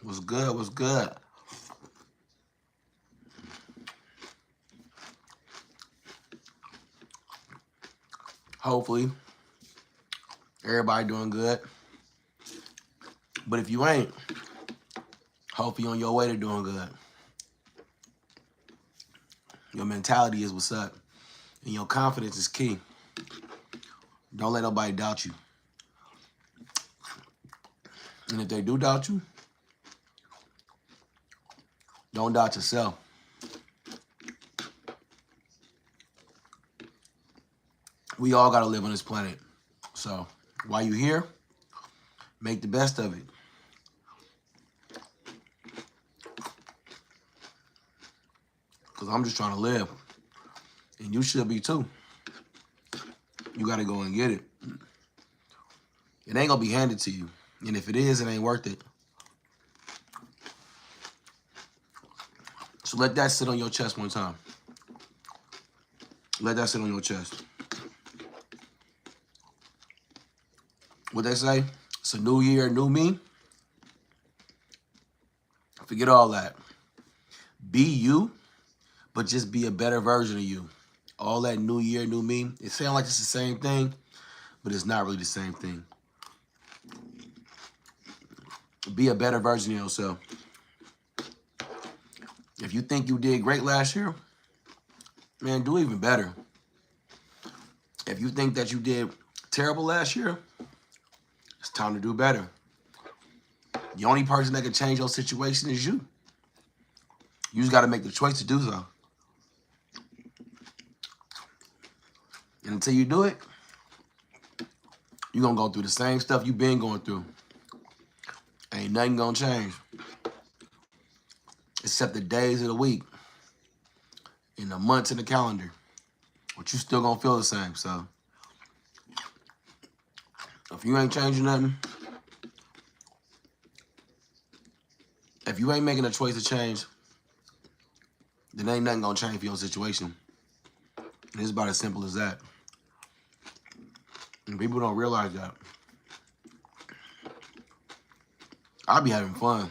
What's good? What's good? Hopefully, everybody doing good. But if you ain't, hopefully you're on your way to doing good. Your mentality is what's up. And your confidence is key. Don't let nobody doubt you. And if they do doubt you, don't doubt yourself. We all got to live on this planet. So while you're here, make the best of it. Because I'm just trying to live. And you should be too. You got to go and get it. It ain't going to be handed to you. And if it is, it ain't worth it. So let that sit on your chest one time. Let that sit on your chest. What they say? It's a new year, new me. Forget all that. Be you, but just be a better version of you. All that new year, new me. It sounds like it's the same thing, but it's not really the same thing. Be a better version of yourself. If you think you did great last year, man, do even better. If you think that you did terrible last year, it's time to do better. The only person that can change your situation is you. You just got to make the choice to do so. And until you do it, you're going to go through the same stuff you've been going through. Ain't nothing going to change. Except the days of the week and the months in the calendar. But you still going to feel the same. So if you ain't changing nothing, if you ain't making a choice to change, then ain't nothing going to change for your situation. And it's about as simple as that. And people don't realize that. I be having fun.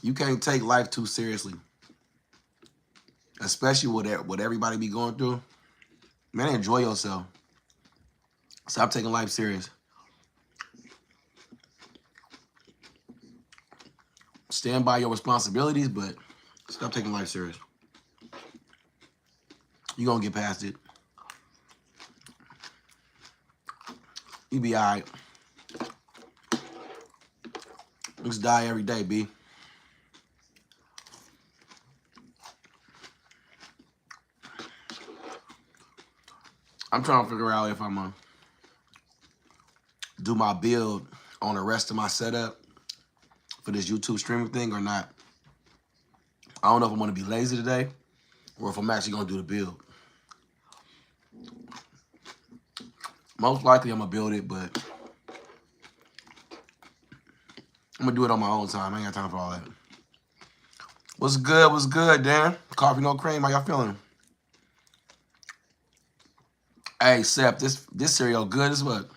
You can't take life too seriously. Especially what everybody be going through. Man, enjoy yourself. Stop taking life serious. Stand by your responsibilities, but stop taking life serious. You're going to get past it. You be all right. Just die every day, B. I'm trying to figure out if I'm going to do my build on the rest of my setup for this YouTube streaming thing or not. I don't know if I'm going to be lazy today or if I'm actually going to do the build. Most likely I'm going to build it, but I'm going to do it on my own time. I ain't got time for all that. What's good? What's good, Dan? Coffee, no cream. How y'all feeling? Hey, Sep, this cereal good as what?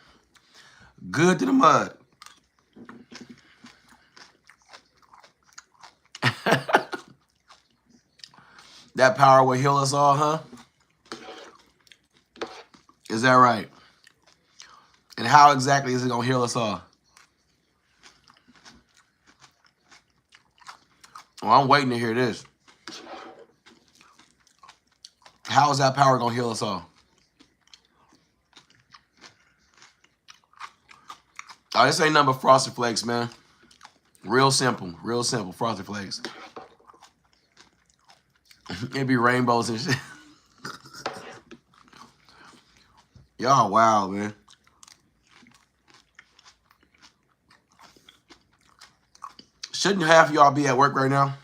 Good to the mud. That power will heal us all, huh? Is that right? And how exactly is it going to heal us all? Well, I'm waiting to hear this. How is that power going to heal us all? Oh, this ain't nothing but Frosted Flakes, man. Real simple, Frosted Flakes. It'd be rainbows and shit. Y'all wild, man. Shouldn't half of y'all be at work right now?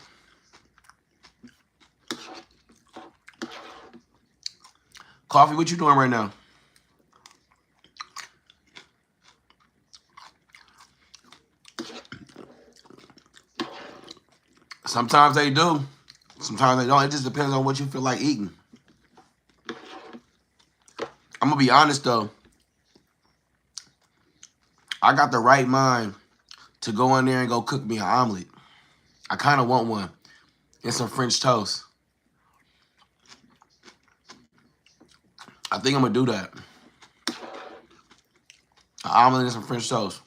Coffee, what you doing right now? Sometimes they do. Sometimes they don't. It just depends on what you feel like eating. I'm going to be honest, though. I got the right mind to go in there and go cook me an omelet. I kind of want one and some French toast. I think I'm gonna do that. An omelet and some French toast.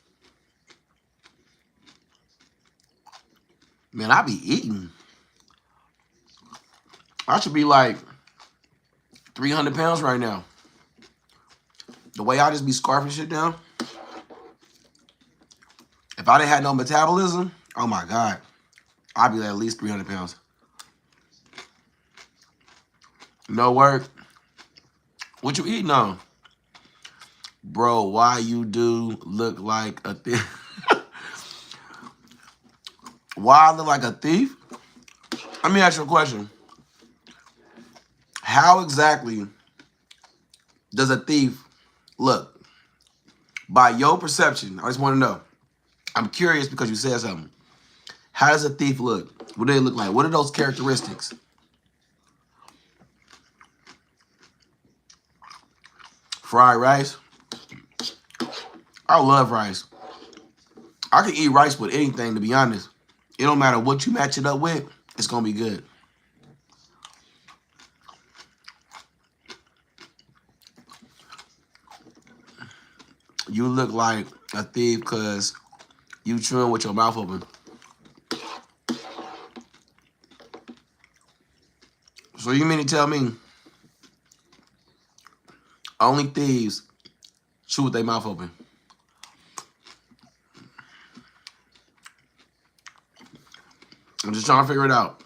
Man, I be eating. I should be like 300 pounds right now. The way I just be scarfing shit down. If I didn't have no metabolism, oh my God, I'd be like at least 300 pounds. No work. What you eating on? Bro, why you do look like a thief? Why I look like a thief? Let me ask you a question. How exactly does a thief look? By your perception, I just want to know. I'm curious because you said something. How does a thief look? What do they look like? What are those characteristics? Fried rice. I love rice. I can eat rice with anything, to be honest. It don't matter what you match it up with, it's going to be good. You look like a thief because you chewing with your mouth open. So you mean to tell me only thieves chew with their mouth open? I'm just trying to figure it out.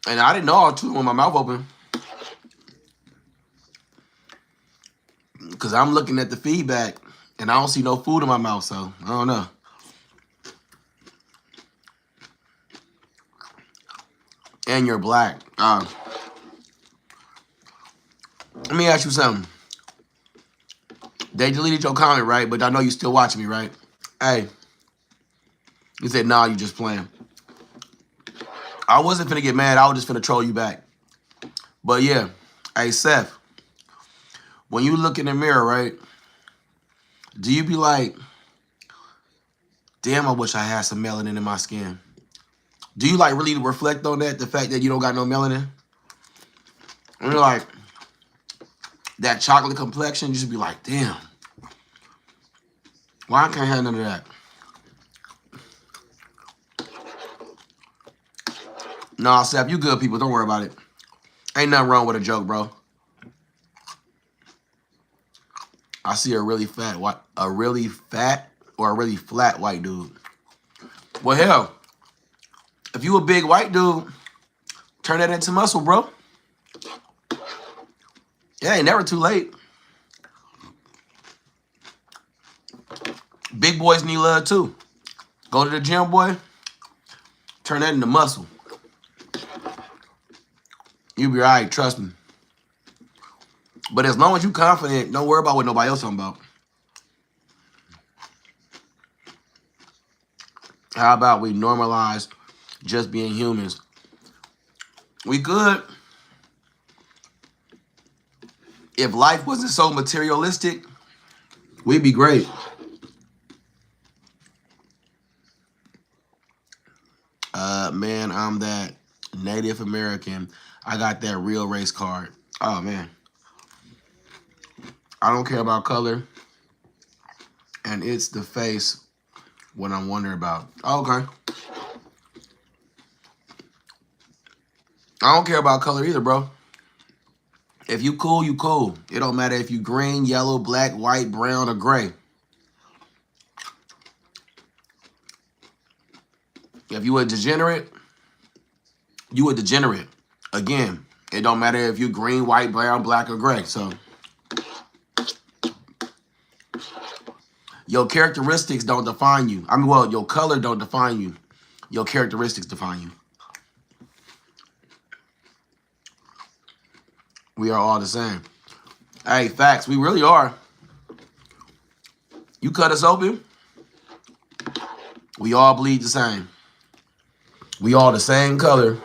And I didn't know I was chewing with my mouth open. Because I'm looking at the feedback and I don't see no food in my mouth, so I don't know. And you're black. Let me ask you something. They deleted your comment, right? But I know you still watching me, right? Hey. You said, nah, you just playing. I wasn't finna get mad. I was just finna troll you back. But yeah. Hey, Seth. When you look in the mirror, right? Do you be like, damn, I wish I had some melanin in my skin? Do you like really reflect on that? The fact that you don't got no melanin? And you're like, that chocolate complexion, you just be like, damn. Why I can't have none of that? Nah, Seth, you good people. Don't worry about it. Ain't nothing wrong with a joke, bro. I see a really fat or a really flat white dude. Well, hell, if you a big white dude, turn that into muscle, bro. Yeah, ain't never too late. Big boys need love too. Go to the gym, boy. Turn that into muscle. You be all right, trust me. But as long as you confident, don't worry about what nobody else talking about. How about we normalize just being humans? We could. If life wasn't so materialistic, we'd be great. Man, I'm that Native American. I got that real race card. Oh, man. I don't care about color. And it's the face what I'm wondering about. Okay. I don't care about color either, bro. If you cool, you cool. It don't matter if you green, yellow, black, white, brown, or gray. If you a degenerate, you a degenerate. Again, it don't matter if you green, white, brown, black, or gray. So your characteristics don't define you. I mean, well, your color don't define you. Your characteristics define you. We are all the same. Hey, facts. We really are. You cut us open, we all bleed the same. We all the same color.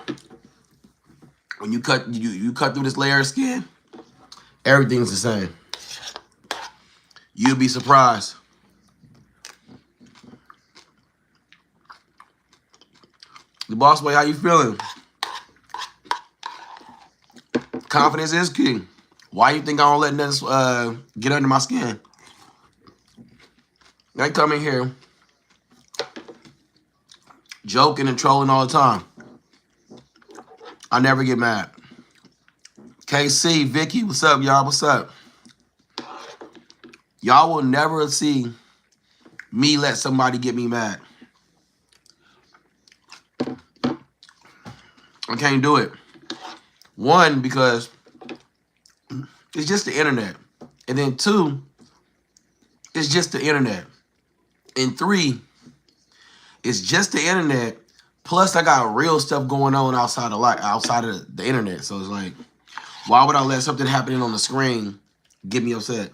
When you cut through this layer of skin, everything's the same. You'd be surprised. The boss boy, how you feeling? Confidence is key. Why you think I don't let nothing get under my skin? They come in here joking and trolling all the time. I never get mad. KC, Vicky, what's up, y'all? What's up? Y'all will never see me let somebody get me mad. I can't do it. One, because it's just the internet. And then two, it's just the internet. And three, it's just the internet. Plus, I got real stuff going on outside of the internet. So it's like, why would I let something happening on the screen get me upset?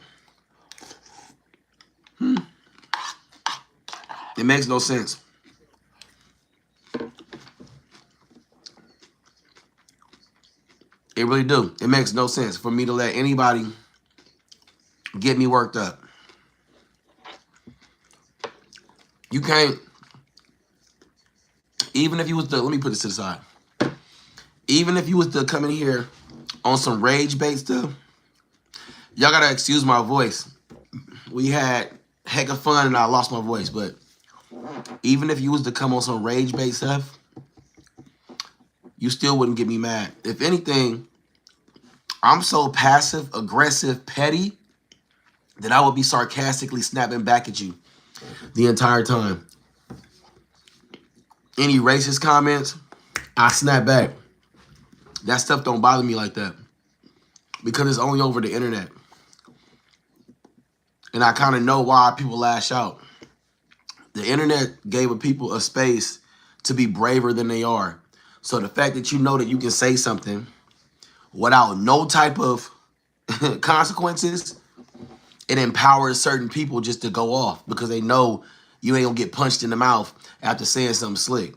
It makes no sense. It really do. It makes no sense for me to let anybody get me worked up. You can't, even if you was to, let me put this to the side. Even if you was to come in here on some rage bait stuff, y'all gotta excuse my voice. We had heck of fun and I lost my voice, but even if you was to come on some rage bait stuff, you still wouldn't get me mad. If anything, I'm so passive, aggressive, petty that I would be sarcastically snapping back at you the entire time. Any racist comments, I snap back. That stuff don't bother me like that because it's only over the internet. And I kind of know why people lash out. The internet gave people a space to be braver than they are. So the fact that you know that you can say something without no type of consequences, it empowers certain people just to go off because they know you ain't gonna get punched in the mouth after saying something slick.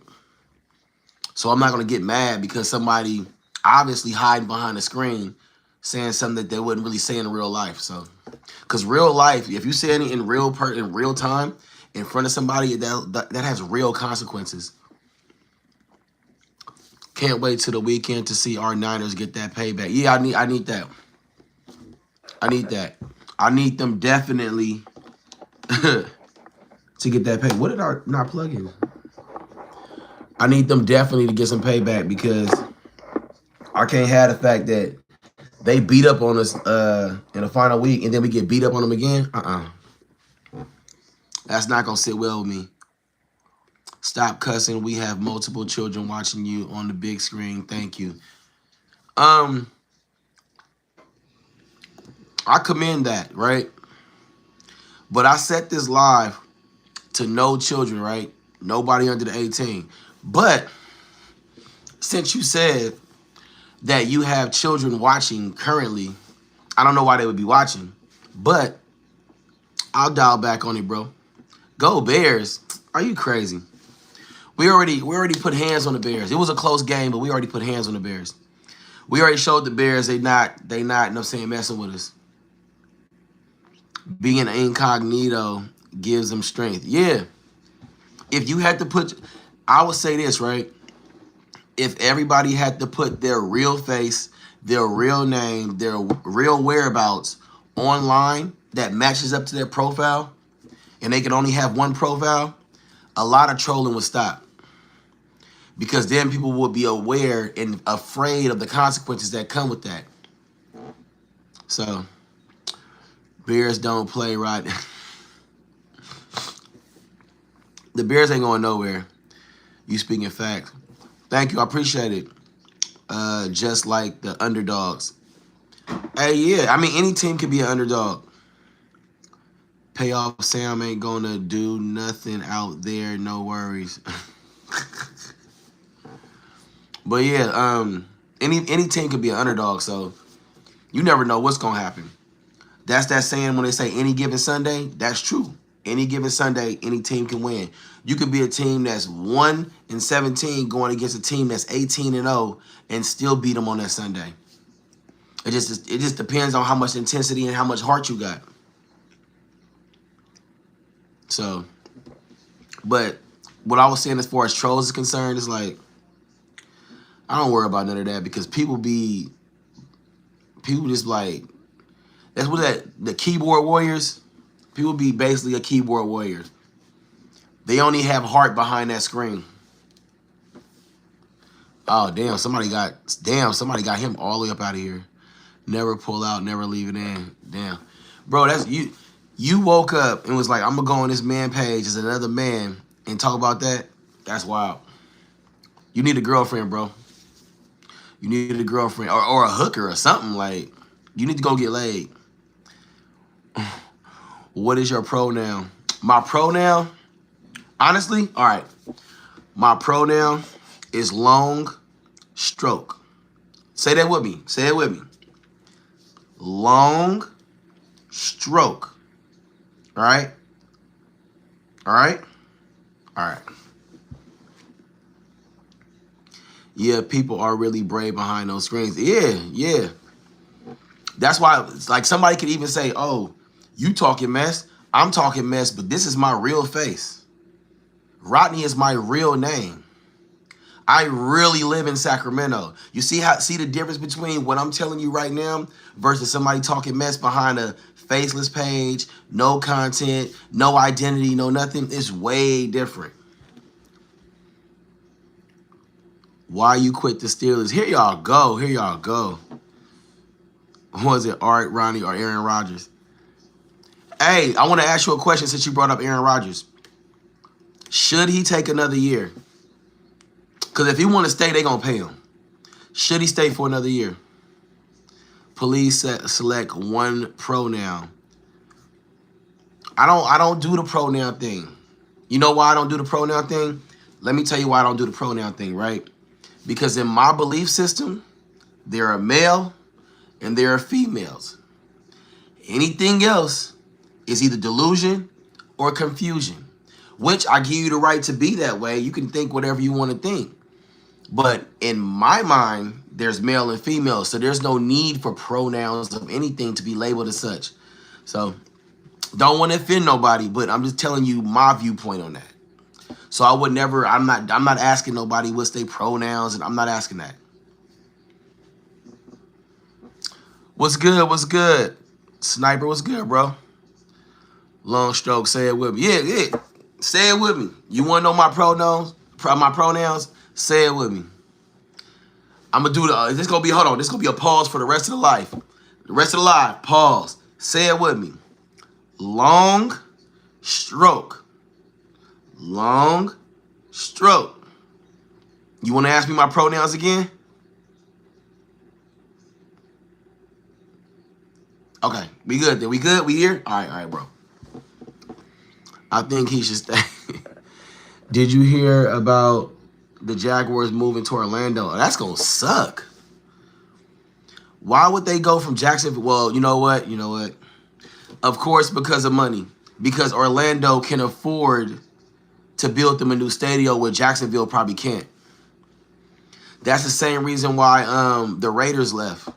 So I'm not gonna get mad because somebody obviously hiding behind a screen saying something that they wouldn't really say in real life. So, because real life, if you say it in real time in front of somebody, that has real consequences. Can't wait till the weekend to see our Niners get that payback. Yeah, I need that. I need that. I need them definitely to get that pay. What did I not plug in? I need them definitely to get some payback because I can't have the fact that they beat up on us in the final week and then we get beat up on them again. That's not gonna sit well with me. Stop cussing. We have multiple children watching you on the big screen. Thank you. I commend that, right? But I set this live to no children, right? Nobody under the 18. But since you said that you have children watching currently, I don't know why they would be watching, but I'll dial back on it, bro. Go Bears. Are you crazy? We already put hands on the Bears. It was a close game, but we already put hands on the Bears. We already showed the Bears they not, you know what I'm saying, messing with us. Being incognito gives them strength. Yeah. If you had to put, I would say this, right? If everybody had to put their real face, their real name, their real whereabouts online that matches up to their profile, and they could only have one profile, a lot of trolling would stop. Because then people would be aware and afraid of the consequences that come with that. So, Bears don't play right. The Bears ain't going nowhere. You speaking facts. Thank you. I appreciate it. Just like the underdogs. Hey, yeah. I mean, any team can be an underdog. Payoff Sam ain't gonna do nothing out there. No worries. But yeah, any team could be an underdog. So you never know what's gonna happen. That's that saying when they say any given Sunday. That's true. Any given Sunday, any team can win. You could be a team that's 1-17 going against a team that's 18-0 and still beat them on that Sunday. It just depends on how much intensity and how much heart you got. So, but what I was saying as far as trolls is concerned is like, I don't worry about none of that because people just like, that's what the keyboard warriors, people be basically a keyboard warrior. They only have heart behind that screen. Oh, somebody got him all the way up out of here. Never pull out, never leave it in. Damn. Bro, that's you. You woke up and was like, I'm going to go on this man page as another man and talk about that. That's wild. You need a girlfriend, bro. You need a girlfriend or a hooker or something. Like, you need to go get laid. What is your pronoun? My pronoun, honestly, all right. My pronoun is long stroke. Say that with me. Say it with me. Long stroke. All right? All right? All right. Yeah, people are really brave behind those screens. Yeah. That's why, like, somebody could even say, oh, you talking mess, I'm talking mess, but this is my real face. Rodney is my real name. I really live in Sacramento. You see the difference between what I'm telling you right now versus somebody talking mess behind a faceless page, no content, no identity, no nothing. It's way different. Why you quit the Steelers? Here y'all go. Here y'all go. Was it Art, Ronnie, or Aaron Rodgers? Hey, I want to ask you a question since you brought up Aaron Rodgers. Should he take another year? Because if he want to stay, they going to pay him. Should he stay for another year? Please select one pronoun. I don't do the pronoun thing. You know why I don't do the pronoun thing? Let me tell you why I don't do the pronoun thing, right? Because in my belief system, there are male and there are females. Anything else is either delusion or confusion, which I give you the right to be that way. You can think whatever you want to think. But in my mind, there's male and female, so there's no need for pronouns of anything to be labeled as such. So don't want to offend nobody, but I'm just telling you my viewpoint on that. So I would never, I'm not asking nobody what's their pronouns, and I'm not asking that. What's good? What's good? Sniper, what's good, bro? Long stroke, say it with me. Yeah. Say it with me. You want to know my pronouns? Say it with me. I'm going to do this is going to be, hold on. This is going to be a pause for the rest of the life. The rest of the life, pause. Say it with me. Long stroke. Long stroke. You want to ask me my pronouns again? Okay, we good then. We good? We here? All right, bro. I think he should stay. Did you hear about the Jaguars moving to Orlando? That's going to suck. Why would they go from Jacksonville? Well, you know what? Of course, because of money. Because Orlando can afford to build them a new stadium where Jacksonville probably can't. That's the same reason why the Raiders left.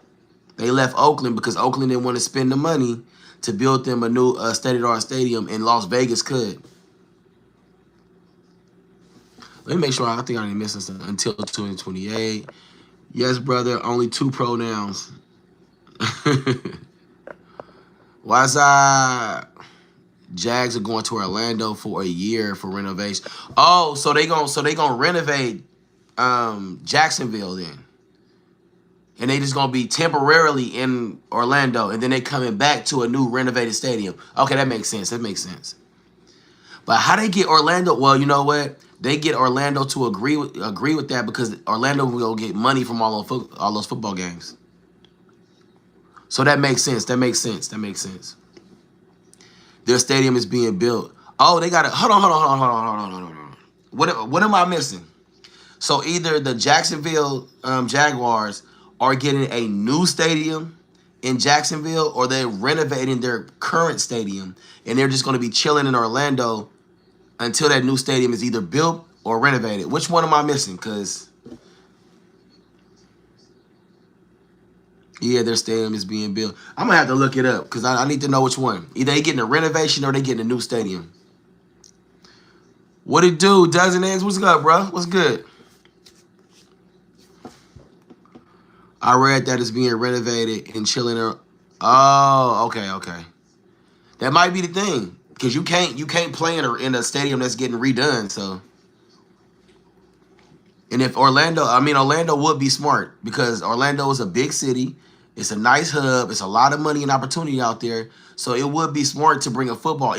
They left Oakland because Oakland didn't want to spend the money to build them a new state-of-the-art stadium, and Las Vegas could. Let me make sure. I think I didn't miss something. Until 2028. Yes, brother. Only 2 pronouns. Why's Jags are going to Orlando for a year for renovation. Oh, so they gonna renovate Jacksonville then. And they just going to be temporarily in Orlando, and then they coming back to a new renovated stadium. Okay, that makes sense. But how they get Orlando? Well, you know what? They get Orlando to agree with that because Orlando will get money from all those football games. So that makes sense. Their stadium is being built. Oh, they got it. Hold on. What am I missing? So either the Jacksonville Jaguars are getting a new stadium in Jacksonville, or they're renovating their current stadium, and they're just going to be chilling in Orlando until that new stadium is either built or renovated. Which one am I missing? Because, yeah, their stadium is being built. I'm going to have to look it up because I need to know which one. Either they getting a renovation or they getting a new stadium. What it do? Dozen eggs. What's good, bro? What's good? I read that it's being renovated and chilling. Oh, okay. That might be the thing, because you can't play in a stadium that's getting redone. So, and if Orlando would be smart, because Orlando is a big city. It's a nice hub. It's a lot of money and opportunity out there. So it would be smart to bring a football,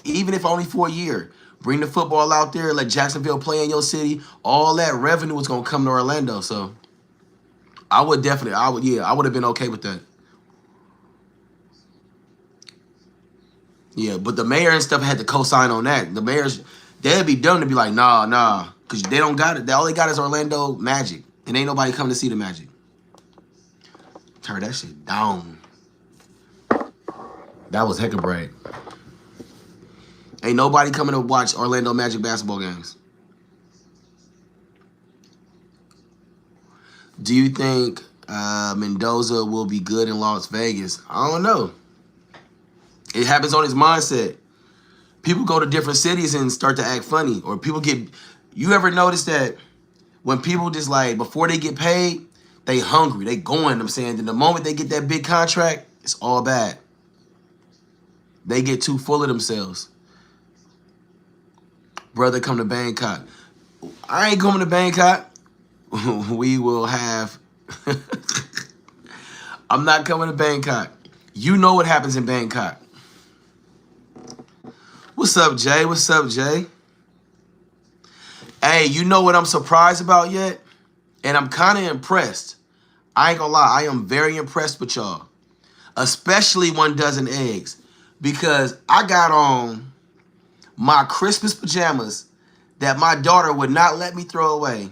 even if only for a year. Bring the football out there. Let Jacksonville play in your city. All that revenue is gonna come to Orlando. So I would have been okay with that. Yeah, but the mayor and stuff had to co-sign on that. The mayors, they'd be dumb to be like, nah, because they don't got it. All they got is Orlando Magic, and ain't nobody coming to see the Magic. Turn that shit down. That was hecka bright. Ain't nobody coming to watch Orlando Magic basketball games. Do you think Mendoza will be good in Las Vegas? I don't know. It happens on his mindset. People go to different cities and start to act funny. Or people get... You ever notice that when people just like, before they get paid, they hungry. They going, I'm saying. And the moment they get that big contract, it's all bad. They get too full of themselves. Brother, come to Bangkok. I ain't coming to Bangkok. We will have... I'm not coming to Bangkok. You know what happens in Bangkok. What's up, Jay? What's up, Jay? Hey, you know what I'm surprised about yet? And I'm kind of impressed. I ain't gonna lie. I am very impressed with y'all. Especially 1 dozen eggs. Because I got on my Christmas pajamas that my daughter would not let me throw away.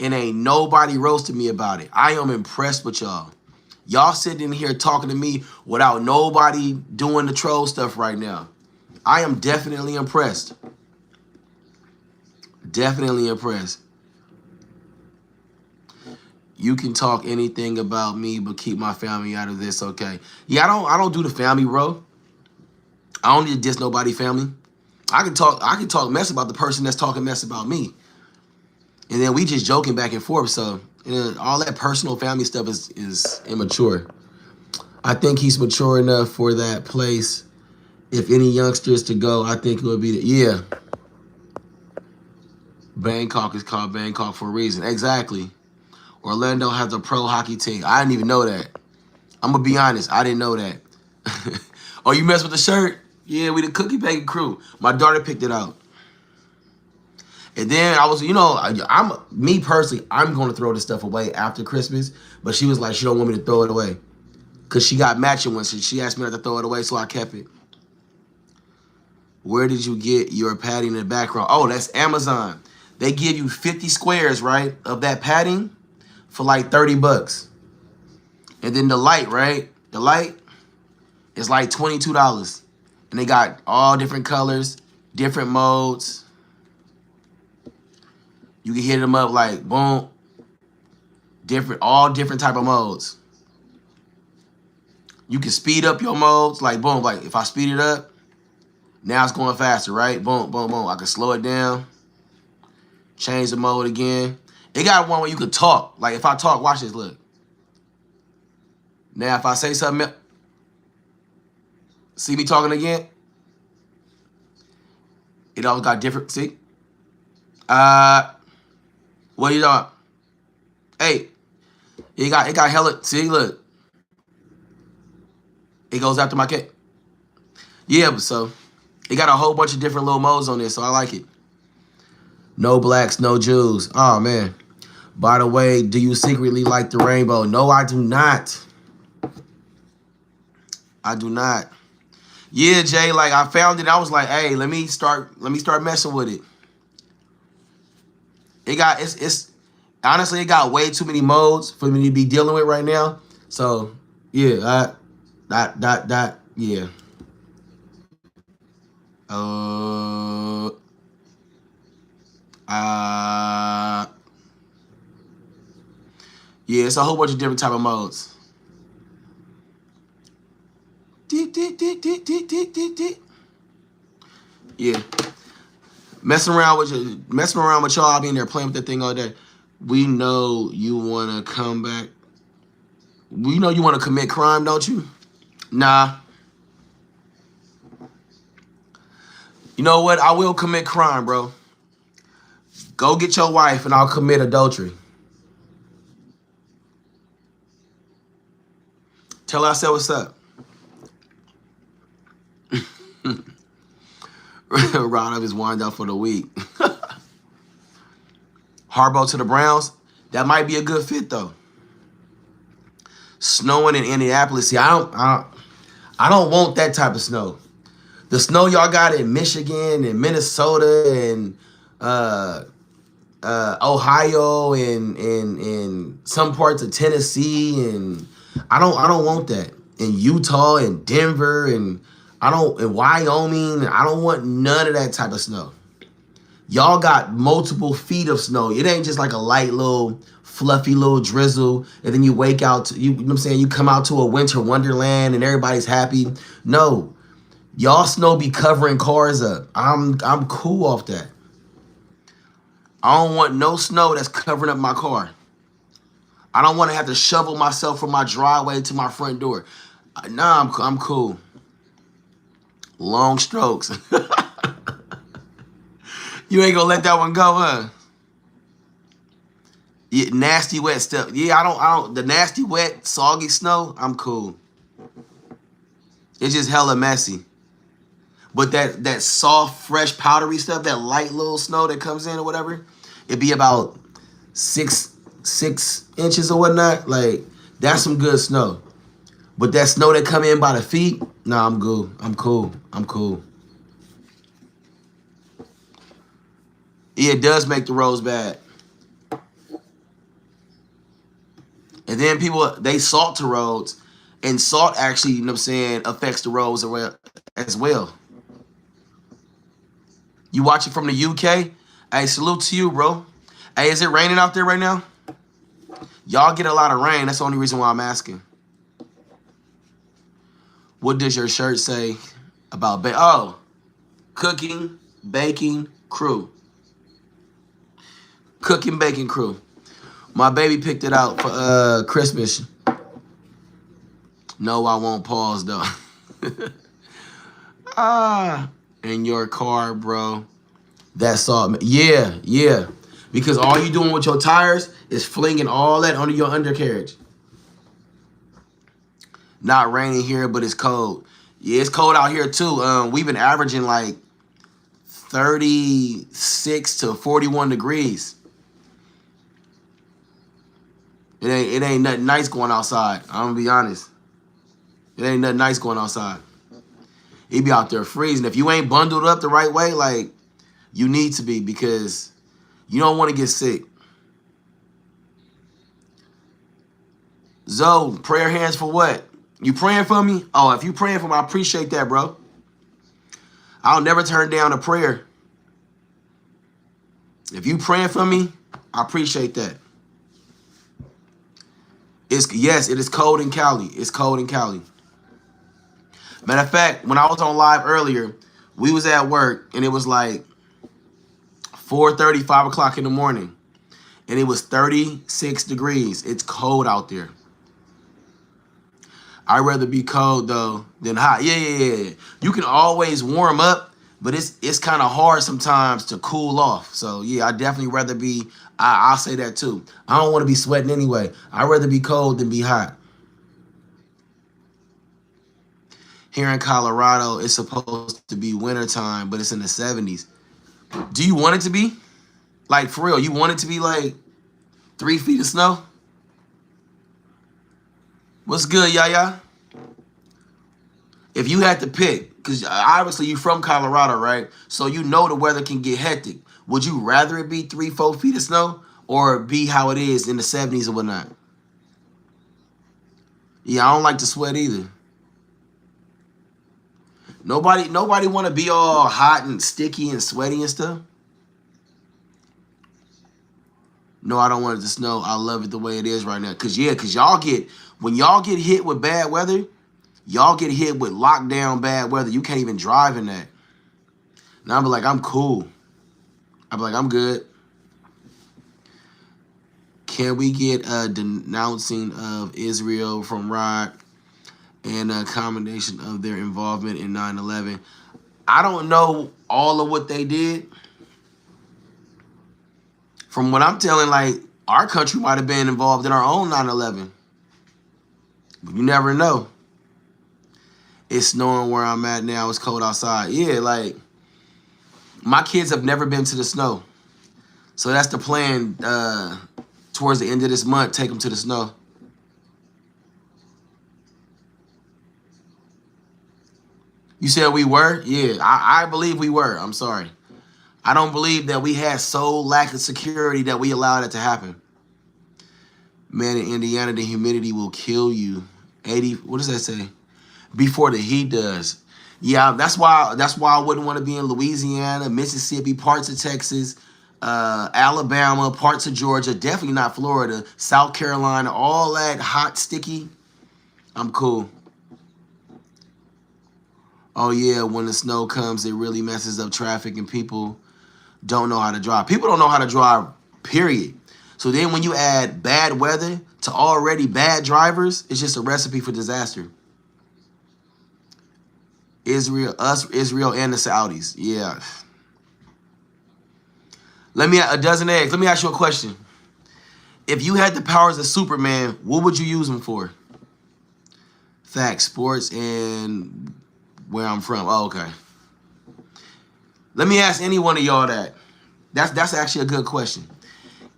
And ain't nobody roasted me about it. I am impressed with y'all. Y'all sitting in here talking to me without nobody doing the troll stuff right now. I am definitely impressed. Definitely impressed. You can talk anything about me, but keep my family out of this, okay? Yeah, I don't do the family, bro. I don't need to diss nobody family. I can talk mess about the person that's talking mess about me. And then we just joking back and forth. So all that personal family stuff is immature. I think he's mature enough for that place. If any youngsters to go, I think it would be yeah. Bangkok is called Bangkok for a reason. Exactly. Orlando has a pro hockey team. I didn't even know that. I'm going to be honest. I didn't know that. Oh, you mess with the shirt? Yeah, we the cookie baking crew. My daughter picked it out. And then I was, me personally, I'm going to throw this stuff away after Christmas. But she was like, she don't want me to throw it away. Because she got matching ones. She asked me not to throw it away, so I kept it. Where did you get your padding in the background? Oh, that's Amazon. They give you 50 squares, right, of that padding for like 30 bucks. And then the light, right? The light is like $22. And they got all different colors, different modes. You can hit them up like, boom, all different type of modes. You can speed up your modes, like, boom, like if I speed it up, now it's going faster, right? Boom, boom, boom. I can slow it down, change the mode again. It got one where you could talk. Like if I talk, watch this, look. Now if I say something, see me talking again? It all got different, see? What you doing? Hey, it got hella, see, look. It goes after my cat. Yeah, but so it got a whole bunch of different little modes on there, so I like it. No blacks, no Jews. Oh, man. By the way, do you secretly like the rainbow? No, I do not. I do not. Yeah, Jay, like I found it. I was like, hey, let me start messing with it. It's honestly, it got way too many modes for me to be dealing with right now. So, yeah, yeah. Yeah, it's a whole bunch of different type of modes. Yeah. Messing around with y'all being there playing with that thing all day. We know you want to come back. We know you want to commit crime, don't you? Nah. You know what? I will commit crime, bro. Go get your wife and I'll commit adultery. Tell her I said what's up. Round up his wind up for the week. Harbaugh to the Browns. That might be a good fit though. Snowing in Indianapolis. See, I don't want that type of snow. The snow y'all got in Michigan and Minnesota and Ohio and some parts of Tennessee, and I don't want that. In Utah and Denver and in Wyoming, I don't want none of that type of snow. Y'all got multiple feet of snow. It ain't just like a light little fluffy little drizzle and then you wake out to, you know what I'm saying, you come out to a winter wonderland and everybody's happy. No. Y'all snow be covering cars up. I'm cool off that. I don't want no snow that's covering up my car. I don't want to have to shovel myself from my driveway to my front door. Nah, I'm cool. Long strokes. You ain't gonna let that one go, huh? Yeah, nasty wet stuff. Yeah, I don't. The nasty wet, soggy snow, I'm cool. It's just hella messy. But that soft, fresh, powdery stuff, that light little snow that comes in or whatever, it'd be about six inches or whatnot. Like, that's some good snow. But that snow that come in by the feet, nah, I'm good. I'm cool. I'm cool. Yeah, it does make the roads bad. And then people, they salt the roads. And salt actually, you know what I'm saying, affects the roads as well. You watch it from the UK? Hey, salute to you, bro. Hey, is it raining out there right now? Y'all get a lot of rain. That's the only reason why I'm asking. What does your shirt say about cooking, baking, crew. Cooking, baking, crew. My baby picked it out for Christmas. No, I won't pause, though. In your car, bro. That's all. Yeah. Because all you doing with your tires is flinging all that under your undercarriage. Not raining here, but it's cold. Yeah, it's cold out here, too. We've been averaging like 36 to 41 degrees. It ain't nothing nice going outside. I'm gonna be honest. It ain't nothing nice going outside. He be out there freezing. If you ain't bundled up the right way, like, you need to be, because you don't want to get sick. Zoe, prayer hands for what? You praying for me? Oh, if you praying for me, I appreciate that, bro. I'll never turn down a prayer. If you praying for me, I appreciate that. Yes, it is cold in Cali. It's cold in Cali. Matter of fact, when I was on live earlier, we was at work and it was like 4:30, 5 o'clock in the morning. And it was 36 degrees. It's cold out there. I'd rather be cold though than hot. Yeah. You can always warm up, but it's kind of hard sometimes to cool off. So yeah, I'd definitely rather be, I'll say that too. I don't want to be sweating anyway. I'd rather be cold than be hot. Here in Colorado, it's supposed to be wintertime, but it's in the 70s. Do you want it to be? Like, for real, you want it to be like 3 feet of snow? What's good, Yaya? If you had to pick, because obviously you're from Colorado, right? So you know the weather can get hectic. Would you rather it be 3-4 feet of snow or be how it is in the 70s or whatnot? Yeah, I don't like to sweat either. Nobody want to be all hot and sticky and sweaty and stuff. No, I don't want it to snow. I love it the way it is right now. Cause when y'all get hit with bad weather, y'all get hit with lockdown bad weather. You can't even drive in that. And I'm like, I'm cool. I'd be like, I'm good. Can we get a denouncing of Israel from Rod and a combination of their involvement in 9/11? I don't know all of what they did. From what I'm telling, like, our country might have been involved in our own 9/11. But you never know. It's snowing where I'm at now. It's cold outside. Yeah, like, my kids have never been to the snow. So that's the plan towards the end of this month, take them to the snow. You said we were? Yeah, I believe we were. I'm sorry. I don't believe that we had so lack of security that we allowed it to happen. Man, in Indiana, the humidity will kill you. 80, what does that say? Before the heat does. Yeah, that's why I wouldn't want to be in Louisiana, Mississippi, parts of Texas, Alabama, parts of Georgia, definitely not Florida, South Carolina, all that hot, sticky. I'm cool. Oh yeah, when the snow comes, it really messes up traffic and people don't know how to drive. People don't know how to drive, period. So then when you add bad weather to already bad drivers, it's just a recipe for disaster. Israel and the Saudis. Yeah. A dozen eggs. Let me ask you a question. If you had the powers of Superman, what would you use them for? Facts, sports, and where I'm from. Oh, okay. Let me ask any one of y'all that. That's actually a good question.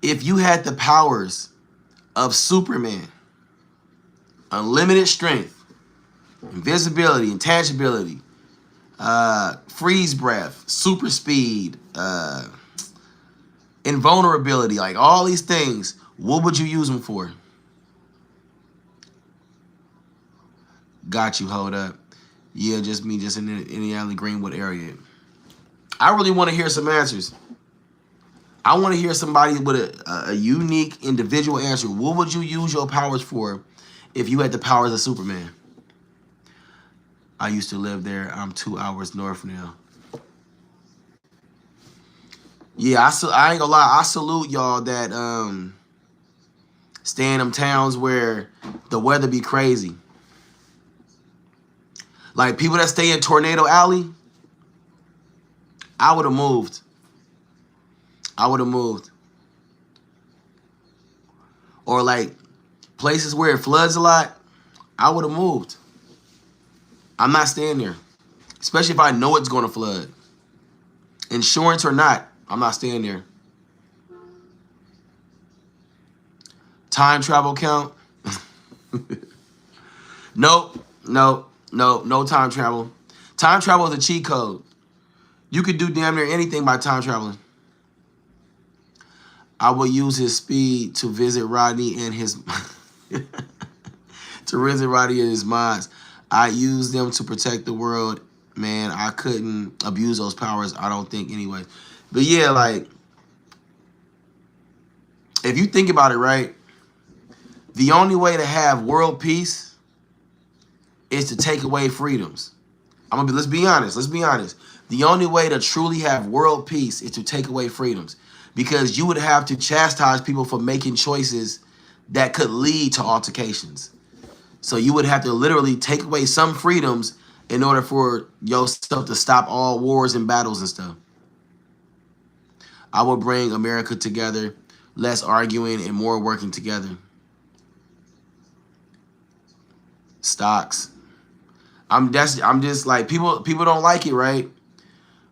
If you had the powers of Superman, unlimited strength, invisibility, intangibility, freeze breath, super speed, invulnerability, like all these things, what would you use them for? Got you, hold up. Yeah, just me, just in the Indiana Greenwood area. I really want to hear some answers. I want to hear somebody with a unique individual answer. What would you use your powers for if you had the powers of Superman? I used to live there. I'm 2 hours north now. Yeah, I ain't gonna lie. I salute y'all that stay in them towns where the weather be crazy. Like people that stay in Tornado Alley, I would have moved. I would have moved. Or like places where it floods a lot, I would have moved. I'm not staying there. Especially if I know it's going to flood. Insurance or not, I'm not staying there. Time travel count? Nope. No time travel. Time travel is a cheat code. You could do damn near anything by time traveling. I will use his speed to visit Rodney and his minds. I use them to protect the world. Man, I couldn't abuse those powers, I don't think, anyway. But yeah, like, if you think about it, right, the only way to have world peace is to take away freedoms. Let's be honest. The only way to truly have world peace is to take away freedoms. Because you would have to chastise people for making choices that could lead to altercations. So you would have to literally take away some freedoms in order for yourself to stop all wars and battles and stuff. I will bring America together, less arguing and more working together. Stocks. I'm just like, people don't like it, right?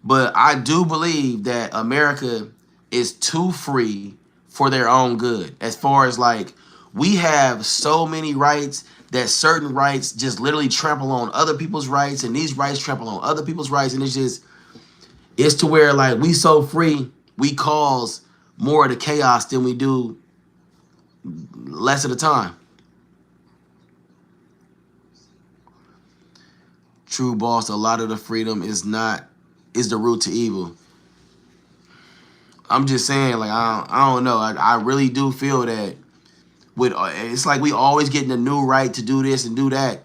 But I do believe that America is too free for their own good. As far as like, we have so many rights that certain rights just literally trample on other people's rights, and these rights trample on other people's rights, and it's to where like we so free, we cause more of the chaos than we do less of the time. True, boss, a lot of the freedom is the root to evil. I'm just saying, like, I don't know. I really do feel that it's like we always getting a new right to do this and do that,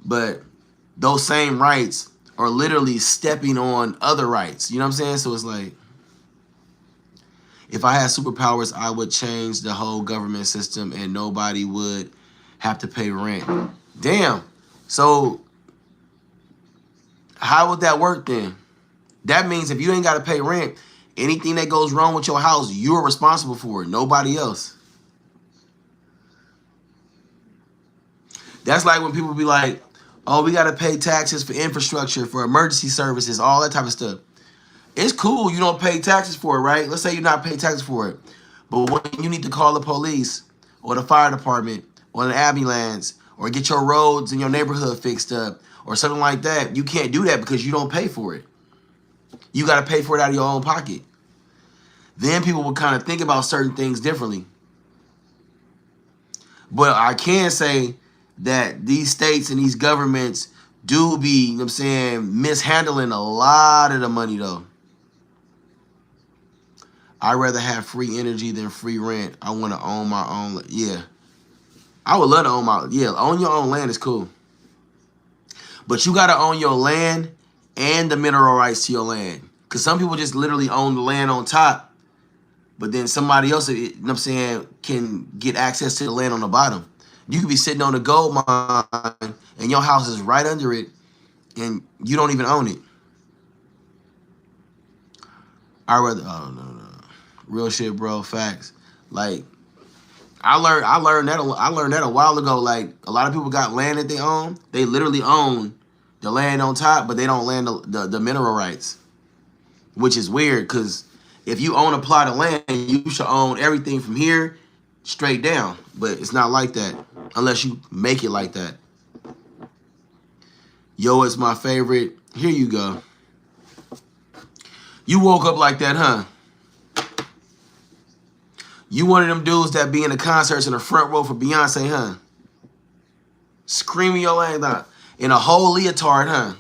but those same rights are literally stepping on other rights. You know what I'm saying? So it's like, If I had superpowers, I would change the whole government system and nobody would have to pay rent. Damn. So how would that work then? That means if you ain't got to pay rent, anything that goes wrong with your house, you're responsible for it, nobody else. That's like when people be like, oh, we got to pay taxes for infrastructure, for emergency services, all that type of stuff. It's cool you don't pay taxes for it, right? Let's say you're not paying taxes for it. But when you need to call the police or the fire department or an ambulance or get your roads in your neighborhood fixed up or something like that, you can't do that because you don't pay for it. You got to pay for it out of your own pocket. Then people will kind of think about certain things differently. But I can say that these states and these governments do be, you know what I'm saying, mishandling a lot of the money though. I'd rather have free energy than free rent. I want to own my own. Yeah. I would love to own my, yeah, own your own land is cool. But you got to own your land and the mineral rights to your land. Because some people just literally own the land on top. But then somebody else, you know what I'm saying, can get access to the land on the bottom. You could be sitting on a gold mine and your house is right under it and you don't even own it. I'd rather, oh, no. Real shit, bro. Facts. Like, I learned that a while ago. Like, a lot of people got land that they own. They literally own the land on top, but they don't land the mineral rights, which is weird. Because if you own a plot of land, you should own everything from here straight down. But it's not like that unless you make it like that. Yo, it's my favorite. Here you go. You woke up like that, huh? You one of them dudes that be in the concerts in the front row for Beyonce, huh? Screaming your ass out. In a whole leotard, huh?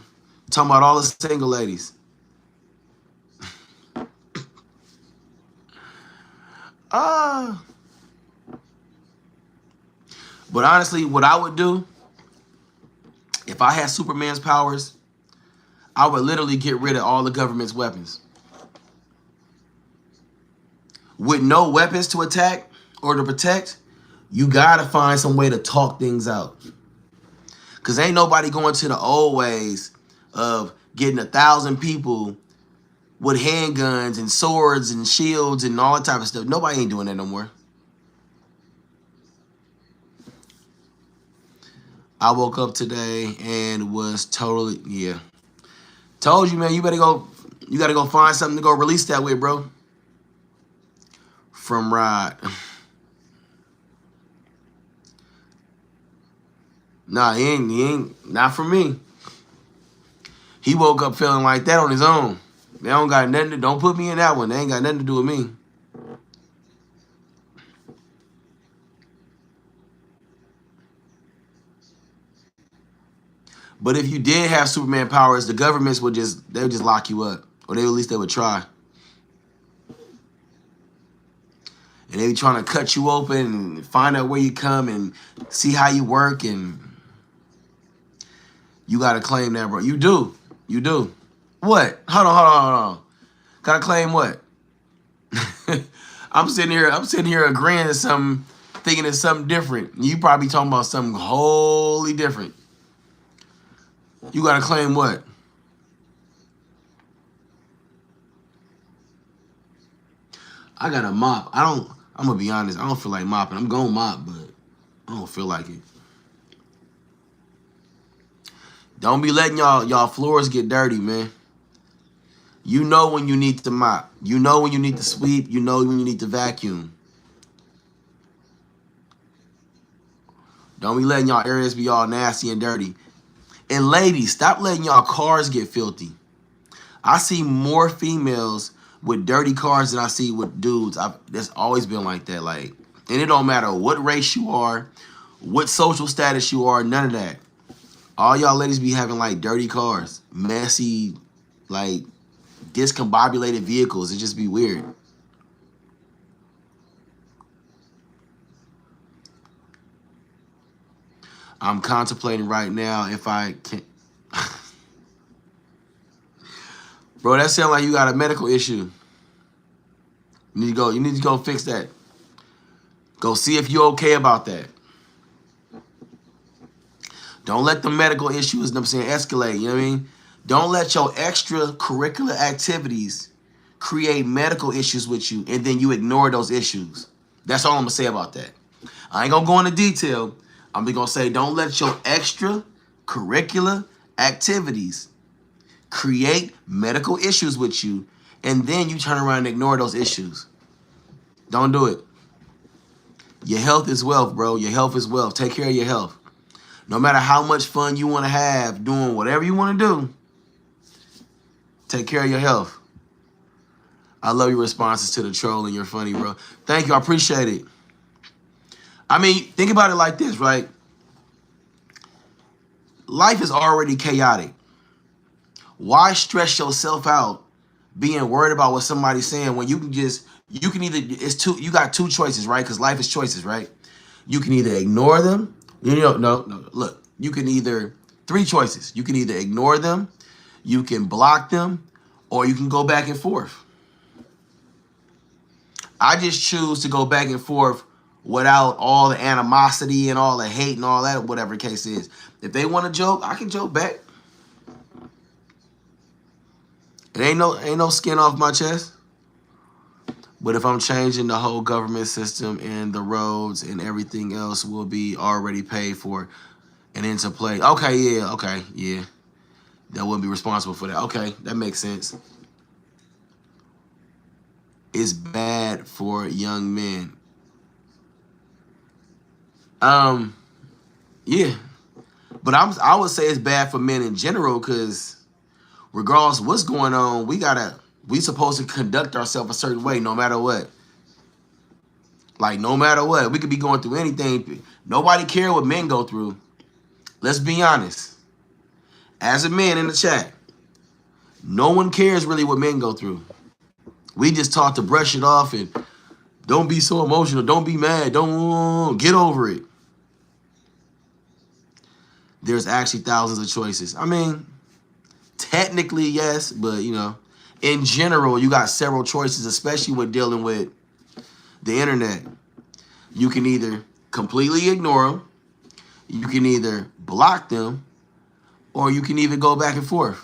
Talking about all the single ladies. But honestly, what I would do, if I had Superman's powers, I would literally get rid of all the government's weapons. With no weapons to attack or to protect, you gotta find some way to talk things out. Cause ain't nobody going to the old ways of getting 1,000 people with handguns and swords and shields and all that type of stuff. Nobody ain't doing that no more. I woke up today and was totally, yeah. Told you, man, you gotta go find something to go release that with, bro. From Rod. Nah, he ain't, not for me. He woke up feeling like that on his own. They don't got nothing to, don't put me in that one. They ain't got nothing to do with me. But if you did have Superman powers, the governments would just lock you up. Or at least they would try. And they be trying to cut you open and find out where you come and see how you work, and you gotta claim that, bro. You do. You do. What? Hold on. Gotta claim what? I'm sitting here agreeing to something, thinking it's something different. You probably talking about something wholly different. You gotta claim what? I got a mop. I'm gonna be honest, I don't feel like mopping. I'm gonna mop, but I don't feel like it. Don't be letting y'all floors get dirty, man. You know when you need to mop. You know when you need to sweep. You know when you need to vacuum. Don't be letting y'all areas be all nasty and dirty. And ladies, stop letting y'all cars get filthy. I see more females with dirty cars than I see with dudes. That's always been like that. Like, and it don't matter what race you are, what social status you are, none of that. All y'all ladies be having like dirty cars, messy, like discombobulated vehicles. It just be weird. I'm contemplating right now if I can. Bro, that sound like you got a medical issue. You need to go fix that. Go see if you're okay about that. Don't let the medical issues, you know what I'm saying, escalate, you know what I mean? Don't let your extracurricular activities create medical issues with you and then you ignore those issues. That's all I'm going to say about that. I ain't going to go into detail. I'm just going to say don't let your extracurricular activities create medical issues with you and then you turn around and ignore those issues. Don't do it. Your health is wealth, bro. Your health is wealth. Take care of your health. No matter how much fun you want to have doing whatever you want to do, take care of your health. I love your responses to the troll and you're funny, bro. Thank you. I appreciate it. I mean, think about it like this, right? Life is already chaotic. Why stress yourself out being worried about what somebody's saying when you can either, you got two choices, right? Because life is choices, right? You can either ignore them. No, look, you can either, three choices. You can either ignore them, you can block them, or you can go back and forth. I just choose to go back and forth without all the animosity and all the hate and all that, whatever the case is. If they want to joke, I can joke back. It ain't no skin off my chest. But if I'm changing the whole government system and the roads and everything else will be already paid for and into play. Okay, yeah. That wouldn't be responsible for that. Okay, that makes sense. It's bad for young men. Yeah. But I would say it's bad for men in general because regardless of what's going on, we supposed to conduct ourselves a certain way no matter what. Like, no matter what. We could be going through anything. Nobody care what men go through. Let's be honest. As a man in the chat, no one cares really what men go through. We just taught to brush it off and don't be so emotional. Don't be mad. Don't get over it. There's actually thousands of choices. I mean, technically, yes, but, you know, in general, you got several choices, especially when dealing with the internet. You can either completely ignore them, you can either block them, or you can even go back and forth.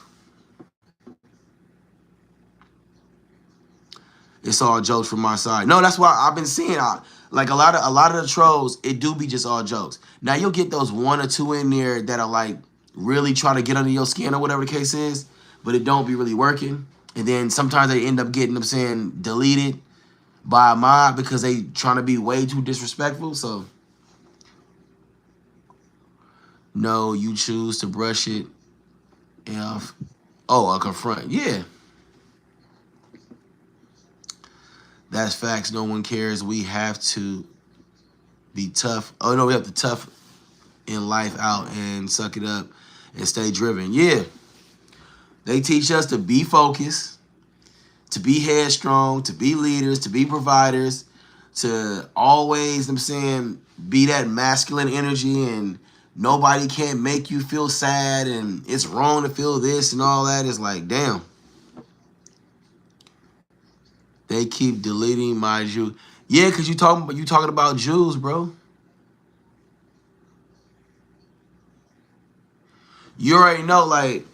It's all jokes from my side. No, that's why I've been seeing like a lot of the trolls, it do be just all jokes. Now you'll get those one or two in there that are like really trying to get under your skin or whatever the case is, but it don't be really working. And then sometimes they end up getting them saying deleted by a mob because they trying to be way too disrespectful. So no, you choose to brush it off. Oh, a confront. Yeah. That's facts. No one cares. We have to be tough. Oh, no, we have to tough in life out and suck it up and stay driven. Yeah. They teach us to be focused, to be headstrong, to be leaders, to be providers, to always, I'm saying, be that masculine energy and nobody can't make you feel sad and it's wrong to feel this and all that. It's like, damn. They keep deleting my Jew. Yeah, because you talking about Jews, bro. You already know, like,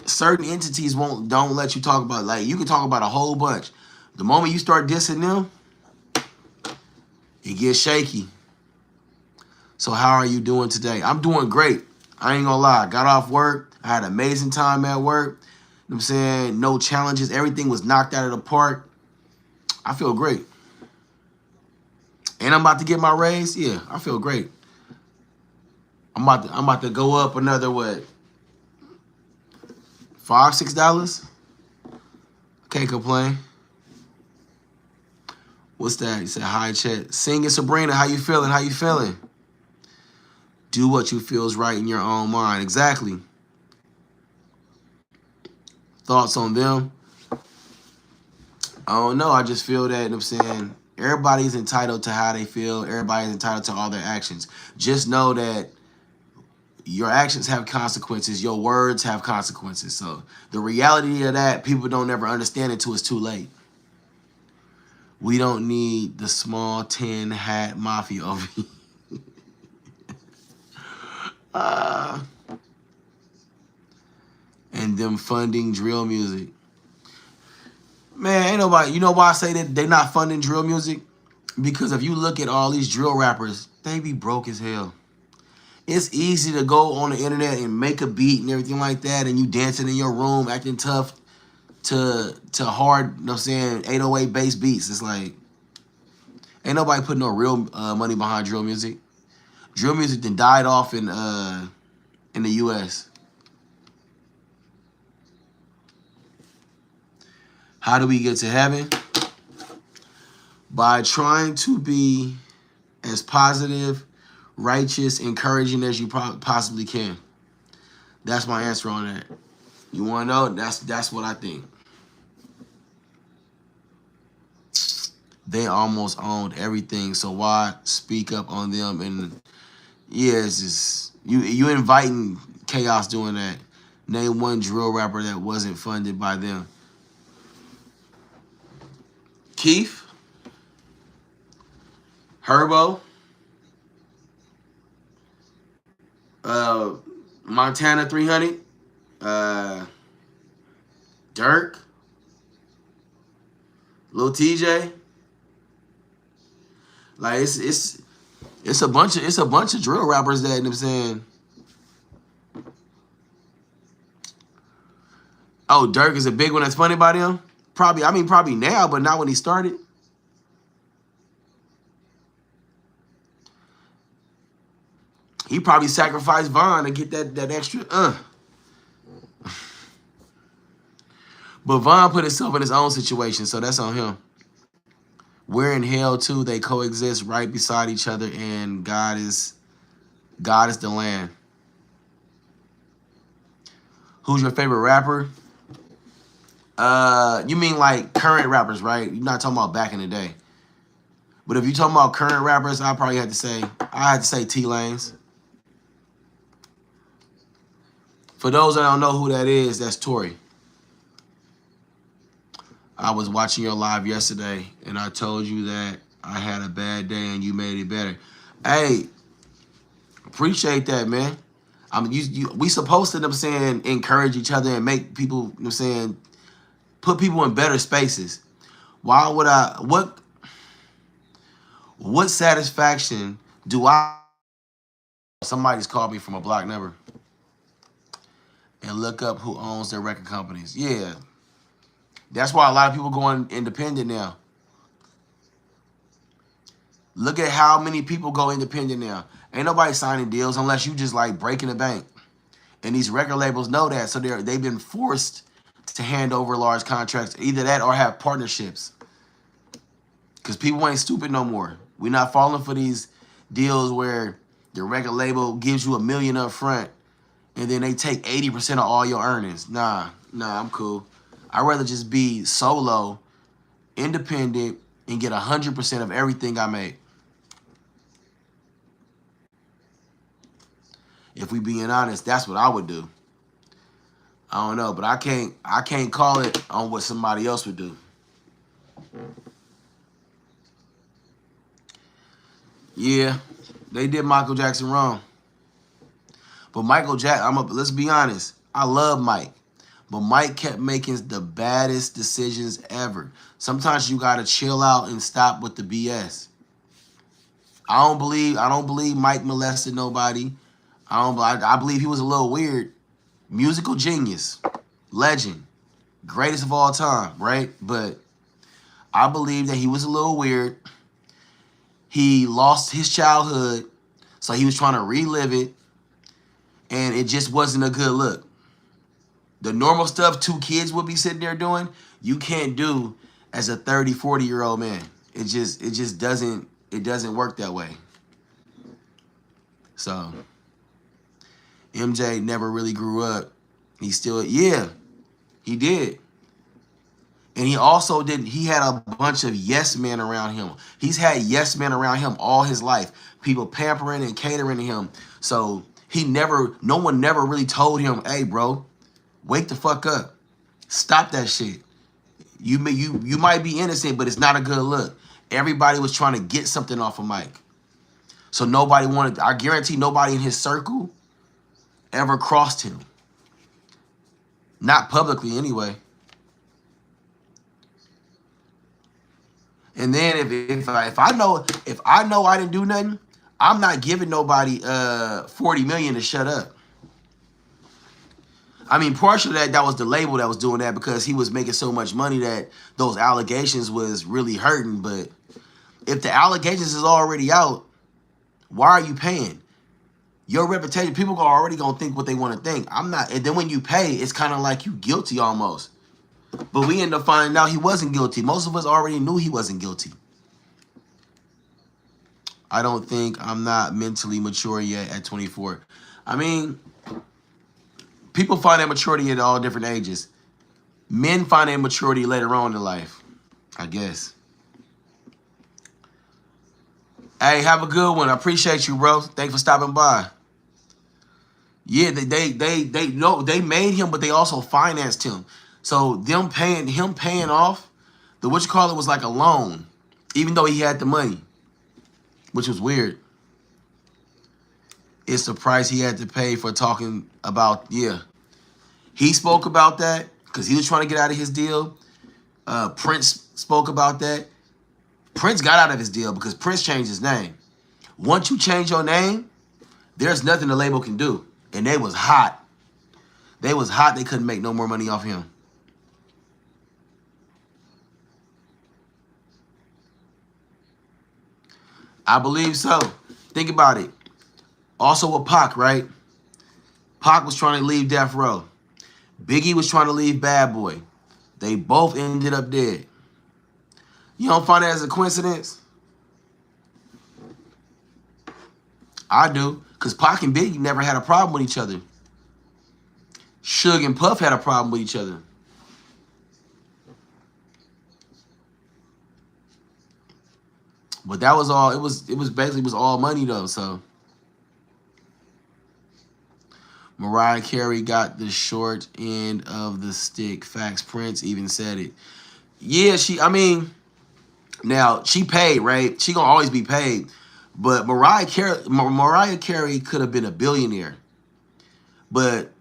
certain entities don't let you talk about, like, you can talk about a whole bunch. The moment you start dissing them, it gets shaky. So how are you doing today? I'm doing great. I ain't gonna lie. Got off work. I had an amazing time at work. You know what I'm saying? No challenges. Everything was knocked out of the park. I feel great. And I'm about to get my raise. Yeah, I feel great. I'm about to go up another what? $5, $6? Can't complain. What's that? He said, hi, chat. Singing Sabrina, how you feeling? How you feeling? Do what you feel is right in your own mind. Exactly. Thoughts on them? I don't know. I just feel that, you know what I'm saying, everybody's entitled to how they feel. Everybody's entitled to all their actions. Just know that your actions have consequences. Your words have consequences. So the reality of that, people don't ever understand until it's too late. We don't need the small tin hat mafia over here. And them funding drill music. Man, ain't nobody, you know why I say that they not funding drill music? Because if you look at all these drill rappers, they be broke as hell. It's easy to go on the internet and make a beat and everything like that, and you dancing in your room, acting tough to hard, you know what I'm saying, 808 bass beats. It's like, ain't nobody putting no real money behind drill music. Drill music then died off in the U.S. How do we get to heaven? By trying to be as positive, righteous, encouraging as you possibly can. That's my answer on that. You want to know? That's what I think. They almost owned everything, so why speak up on them? And yeah, it's just you inviting chaos doing that. Name one drill rapper that wasn't funded by them. Keith, Herbo, Montana 300, Dirk, Lil TJ. Like it's a bunch of drill rappers that, you know what I'm saying. Oh, Dirk is a big one that's funded by them? Probably now, but not when he started. He probably sacrificed Von to get that extra But Von put himself in his own situation, so that's on him. We're in hell too. They coexist right beside each other, and God is the land. Who's your favorite rapper? You mean like current rappers, right? You're not talking about back in the day. But if you're talking about current rappers, I had to say T Lanes. For those that don't know who that is, that's Tory. I was watching your live yesterday, and I told you that I had a bad day, and you made it better. Hey, appreciate that, man. We supposed to, you know what I'm saying, encourage each other and make people, you know what I'm saying, put people in better spaces. Why would what satisfaction do I, somebody's called me from a block number, and look up who owns their record companies? Yeah. That's why a lot of people going independent now. Look at how many people go independent now. Ain't nobody signing deals unless you just like breaking the bank. And these record labels know that, so they've been forced to hand over large contracts. Either that or have partnerships. Because people ain't stupid no more. We're not falling for these deals where the record label gives you $1 million up front and then they take 80% of all your earnings. Nah, I'm cool. I'd rather just be solo, independent, and get 100% of everything I make. If we being honest, that's what I would do. I don't know, but I can't call it on what somebody else would do. Yeah, they did Michael Jackson wrong. But Michael Jackson, let's be honest, I love Mike. But Mike kept making the baddest decisions ever. Sometimes you gotta chill out and stop with the BS. I don't believe Mike molested nobody. I believe he was a little weird. Musical genius, legend, greatest of all time, right? But I believe that he was a little weird. He lost his childhood, so he was trying to relive it, and it just wasn't a good look. The normal stuff 2 kids would be sitting there doing, you can't do as a 30, 40-year-old man. It just doesn't work that way. So MJ never really grew up. He did. And he also he had a bunch of yes men around him. He's had yes men around him all his life. People pampering and catering to him. So no one never really told him, hey, bro, wake the fuck up. Stop that shit. You might be innocent, but it's not a good look. Everybody was trying to get something off of Mike. So nobody wanted, I guarantee nobody in his circle ever crossed him. Not publicly anyway. And then if I know I didn't do nothing, I'm not giving nobody $40 million to shut up. I mean, partially that was the label that was doing that because he was making so much money that those allegations was really hurting. But if the allegations is already out, why are you paying? Your reputation, people are already gonna think what they want to think. I'm not, and then when you pay, it's kind of like you guilty almost. But we end up finding out he wasn't guilty. Most of us already knew he wasn't guilty. I don't think I'm not mentally mature yet at 24. I mean, people find that maturity at all different ages. Men find that maturity later on in life, I guess. Hey, have a good one. I appreciate you, bro. Thanks for stopping by. Yeah, they made him, but they also financed him. So them paying off the was like a loan, even though he had the money, which was weird. It's the price he had to pay for talking about, yeah. He spoke about that because he was trying to get out of his deal. Prince spoke about that. Prince got out of his deal because Prince changed his name. Once you change your name, there's nothing the label can do. And they was hot. They was hot. They couldn't make no more money off him. I believe so. Think about it. Also with Pac, right? Pac was trying to leave Death Row. Biggie was trying to leave Bad Boy. They both ended up dead. You don't find that as a coincidence? I do. Because Pac and Biggie never had a problem with each other. Suge and Puff had a problem with each other. But that was all, it was basically all money though, so. Mariah Carey got the short end of the stick. Facts. Prince even said it. Yeah, now she paid, right? She gonna always be paid. But Mariah Carey could have been a billionaire. But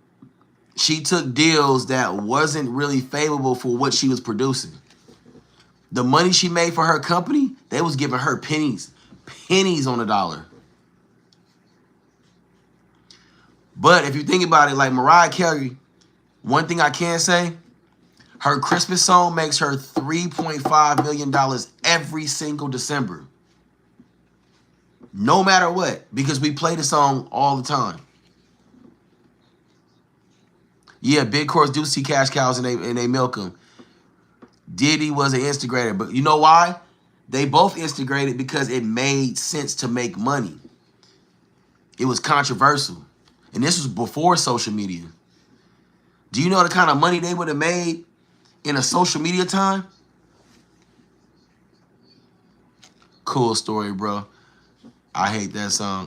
she took deals that wasn't really favorable for what she was producing. The money she made for her company, they was giving her pennies on the dollar. But if you think about it, like Mariah Carey, one thing I can say, her Christmas song makes her $3.5 million every single December. No matter what, because we play the song all the time. Yeah, big courts do see cash cows and they milk them. Diddy was an instigator, but you know why? They both instigated because it made sense to make money. It was controversial. And this was before social media. Do you know the kind of money they would have made in a social media time? Cool story, bro. I hate that song.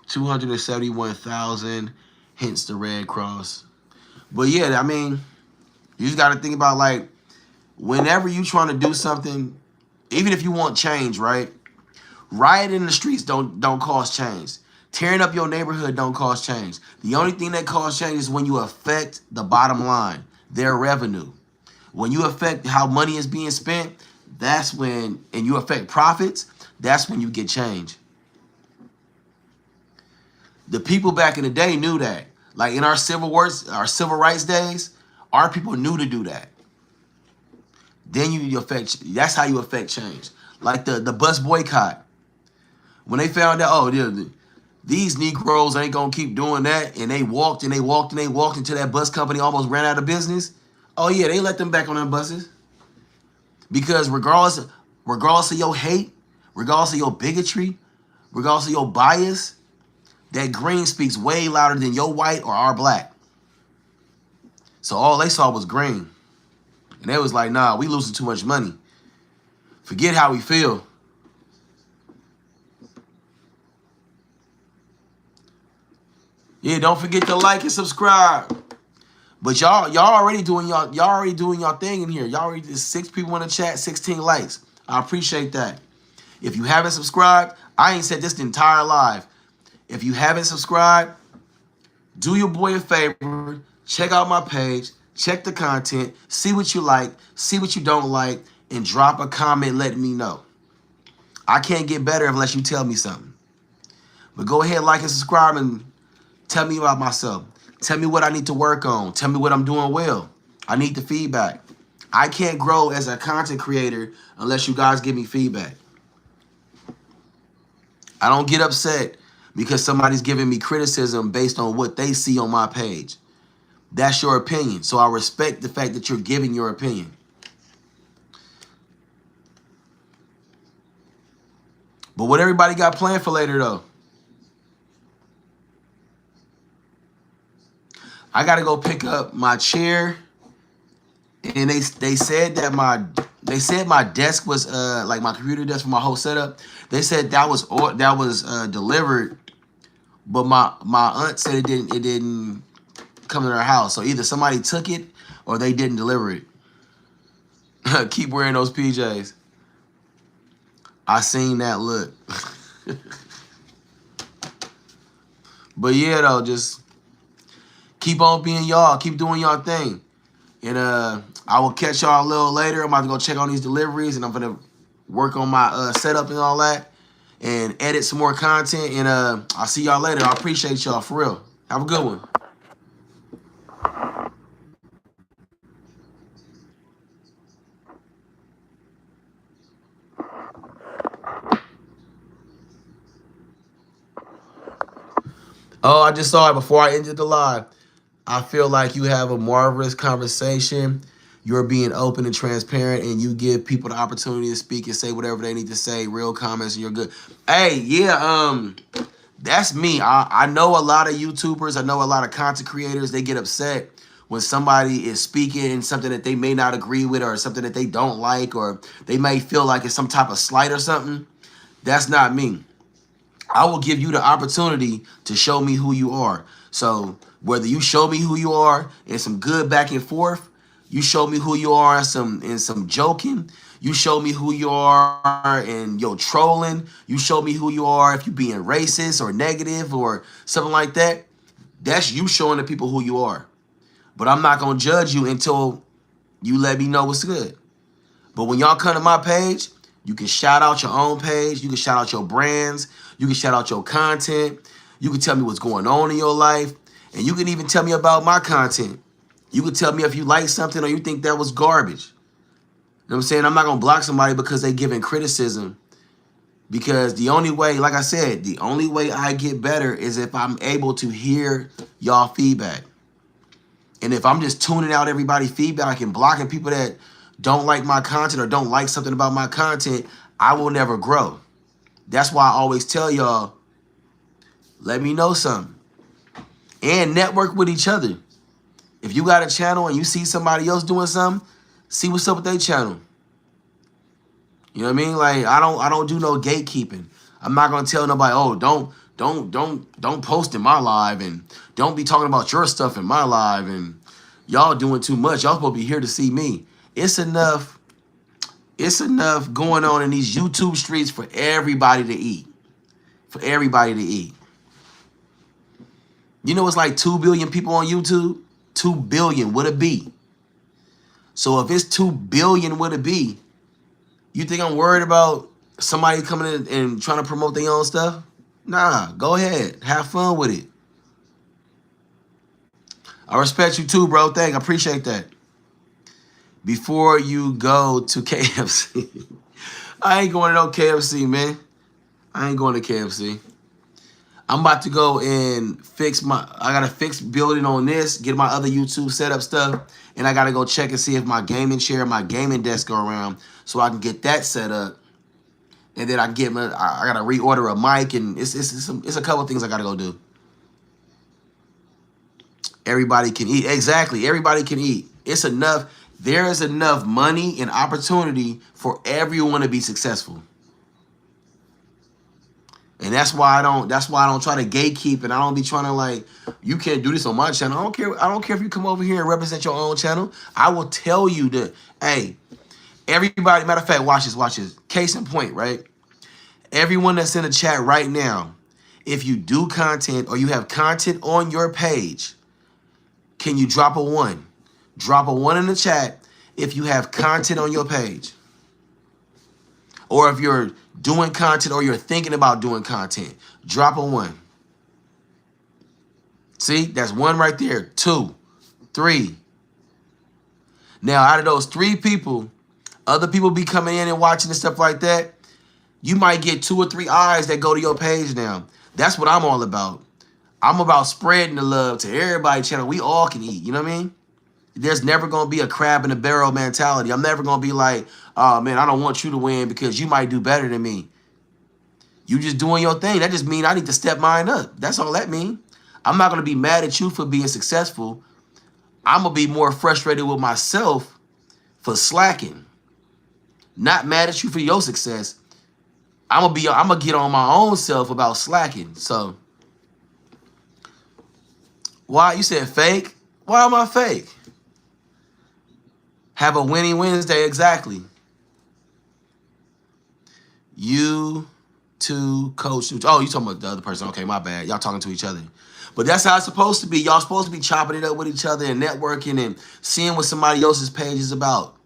271,000, hence the Red Cross. But yeah, I mean, you just got to think about, like, whenever you trying to do something, even if you want change, right? Rioting in the streets don't cause change. Tearing up your neighborhood don't cause change. The only thing that causes change is when you affect the bottom line, their revenue. When you affect how money is being spent, that's when, and you affect profits, that's when you get change. The people back in the day knew that. Like in our civil rights days, our people knew to do that. Then you affect, that's how you affect change. Like the bus boycott. When they found out, oh, these Negroes ain't gonna keep doing that, and they walked until that bus company almost ran out of business. Oh yeah, they let them back on their buses. Because regardless of your hate, regardless of your bigotry, regardless of your bias, that green speaks way louder than your white or our black. So all they saw was green. And they was like, nah, we losing too much money. Forget how we feel. Yeah, don't forget to like and subscribe. But y'all already doing y'all already doing y'all thing in here. Y'all already did 6 people in the chat, 16 likes. I appreciate that. If you haven't subscribed, I ain't said this the entire live. If you haven't subscribed, do your boy a favor. Check out my page. Check the content. See what you like. See what you don't like. And drop a comment letting me know. I can't get better unless you tell me something. But go ahead, like and subscribe and tell me about myself. Tell me what I need to work on. Tell me what I'm doing well. I need the feedback. I can't grow as a content creator unless you guys give me feedback. I don't get upset because somebody's giving me criticism based on what they see on my page. That's your opinion. So I respect the fact that you're giving your opinion. But what everybody got planned for later, though? I got to go pick up my chair. And they said that my desk was like my computer desk for my whole setup. They said that was delivered, but my aunt said it didn't come to their house. So either somebody took it or they didn't deliver it. Keep wearing those PJs. I seen that look. But yeah, though, just keep on being y'all. Keep doing y'all thing. And I will catch y'all a little later. I'm about to go check on these deliveries, and I'm going to work on my setup and all that and edit some more content. And I'll see y'all later. I appreciate y'all, for real. Have a good one. Oh, I just saw it before I ended the live. I feel like you have a marvelous conversation. You're being open and transparent, and you give people the opportunity to speak and say whatever they need to say, real comments, and you're good. Hey, yeah, that's me. I know a lot of YouTubers. I know a lot of content creators. They get upset when somebody is speaking something that they may not agree with or something that they don't like, or they may feel like it's some type of slight or something. That's not me. I will give you the opportunity to show me who you are. So whether you show me who you are in some good back and forth, you show me who you are in some joking, you show me who you are in your trolling, you show me who you are if you being racist or negative or something like that. That's you showing the people who you are. But I'm not going to judge you until you let me know what's good. But when y'all come to my page, you can shout out your own page. You can shout out your brands. You can shout out your content. You can tell me what's going on in your life. And you can even tell me about my content. You can tell me if you like something or you think that was garbage. You know what I'm saying? I'm not going to block somebody because they giving criticism. Because the only way, like I said, the only way I get better is if I'm able to hear y'all feedback. And if I'm just tuning out everybody's feedback and blocking people that don't like my content or don't like something about my content, I will never grow. That's why I always tell y'all, let me know something. And network with each other. If you got a channel and you see somebody else doing something, see what's up with their channel. You know what I mean? Like I don't do no gatekeeping. I'm not gonna tell nobody, oh, don't post in my live and don't be talking about your stuff in my live and y'all doing too much. Y'all supposed to be here to see me. It's enough going on in these YouTube streets for everybody to eat. For everybody to eat. You know it's like 2 billion people on YouTube? 2 billion with a B. So if it's 2 billion with a B, you think I'm worried about somebody coming in and trying to promote their own stuff? Nah, go ahead. Have fun with it. I respect you too, bro. Thank you. I appreciate that. Before you go to KFC. I ain't going to no KFC, man. I ain't going to KFC. I'm about to go and I got to fix building on this, get my other YouTube setup stuff, and I got to go check and see if my gaming chair, my gaming desk go around so I can get that set up. And then I got to reorder a mic, and it's a couple things I got to go do. Everybody can eat. Exactly. Everybody can eat. It's enough. There is enough money and opportunity for everyone to be successful. And that's why I don't try to gatekeep, and I don't be trying to like, you can't do this on my channel. I don't care if you come over here and represent your own channel. I will tell you that, hey, everybody, matter of fact, watch this. Case in point, right? Everyone that's in the chat right now, if you do content or you have content on your page, can you drop a 1? Drop a 1 in the chat if you have content on your page. Or if you're doing content or you're thinking about doing content, drop a 1. See, that's 1 right there. 2, 3. Now, out of those 3 people, other people be coming in and watching and stuff like that. You might get 2 or 3 eyes that go to your page now. That's what I'm all about. I'm about spreading the love to everybody's channel. We all can eat, you know what I mean? There's never going to be a crab in a barrel mentality. I'm never going to be like, oh, man, I don't want you to win because you might do better than me. You just doing your thing. That just means I need to step mine up. That's all that means. I'm not going to be mad at you for being successful. I'm going to be more frustrated with myself for slacking. Not mad at you for your success. I'm going to get on my own self about slacking. So, why? You said fake? Why am I fake? Have a winning Wednesday, exactly. You two, coach. Oh, you talking about the other person. Okay, my bad. Y'all talking to each other. But that's how it's supposed to be. Y'all supposed to be chopping it up with each other and networking and seeing what somebody else's page is about.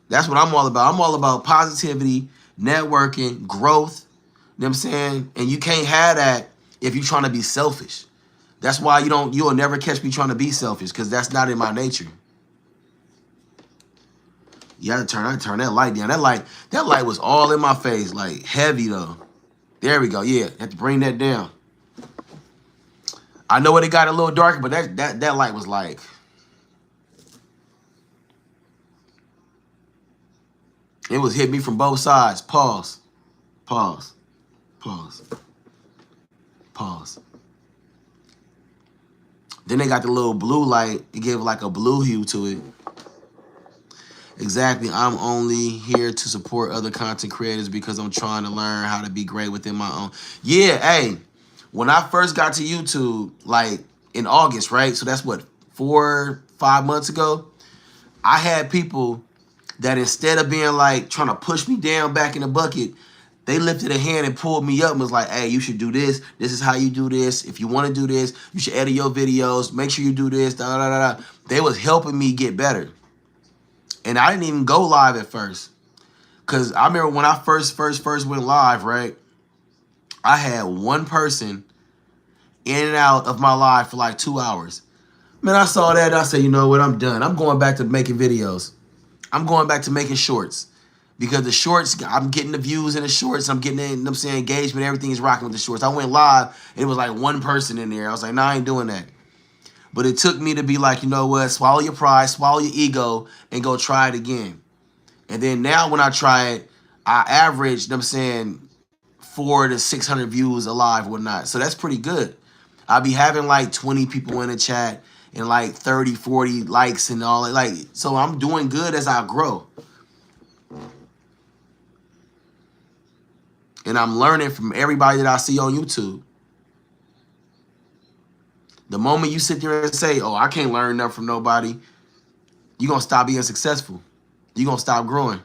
That's what I'm all about. I'm all about positivity, networking, growth. You know what I'm saying? And you can't have that if you're trying to be selfish. That's why you'll never catch me trying to be selfish, because that's not in my nature. You have to turn that light down. That light was all in my face, like heavy though. There we go. Yeah, have to bring that down. I know it got a little darker, but that light was like, it was hit me from both sides. Pause. Pause. Pause. Pause. Then they got the little blue light. It gave like a blue hue to it. Exactly. I'm only here to support other content creators because I'm trying to learn how to be great within my own. Yeah, hey, when I first got to YouTube, like in August, right? So that's what, 4, 5 months ago? I had people that instead of being like trying to push me down back in the bucket, they lifted a hand and pulled me up and was like, hey, you should do this. This is how you do this. If you want to do this, you should edit your videos. Make sure you do this. Da, da, da, da. They was helping me get better. And I didn't even go live at first. Because I remember when I first went live, right? I had one person in and out of my live for like 2 hours. Man, I saw that and I said, you know what? I'm done. I'm going back to making videos. I'm going back to making shorts. Because the shorts, I'm getting the views in the shorts. I'm getting, you know what I'm saying, engagement. Everything is rocking with the shorts. I went live, and it was like one person in there. I was like, nah, I ain't doing that. But it took me to be like, you know what, swallow your pride, swallow your ego, and go try it again. And then now when I try it, I average, you know what I'm saying, 400 to 600 views a live or whatnot. So that's pretty good. I'll be having like 20 people in the chat and like 30, 40 likes and all that. Like, so I'm doing good as I grow. And I'm learning from everybody that I see on YouTube. The moment you sit there and say, oh, I can't learn nothing from nobody, you're going to stop being successful. You're going to stop growing.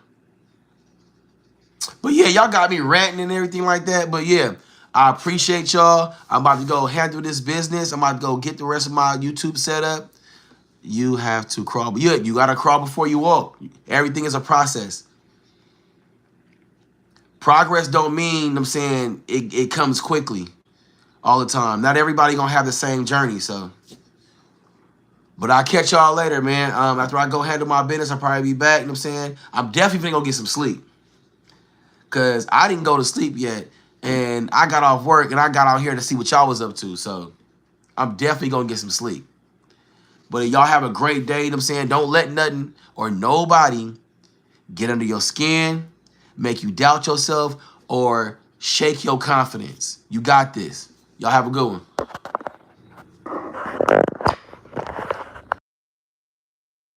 But yeah, y'all got me ranting and everything like that. But yeah, I appreciate y'all. I'm about to go handle this business. I'm about to go get the rest of my YouTube set up. You have to crawl. Yeah, you got to crawl before you walk. Everything is a process. Progress don't mean, I'm saying, it comes quickly all the time. Not everybody gonna have the same journey, so. But I'll catch y'all later, man. After I go handle my business, I'll probably be back, you know what I'm saying? I'm definitely gonna get some sleep. Because I didn't go to sleep yet, and I got off work, and I got out here to see what y'all was up to, so I'm definitely gonna get some sleep. But y'all have a great day, you know what I'm saying? Don't let nothing or nobody get under your skin, make you doubt yourself, or shake your confidence. You got this. Y'all have a good one.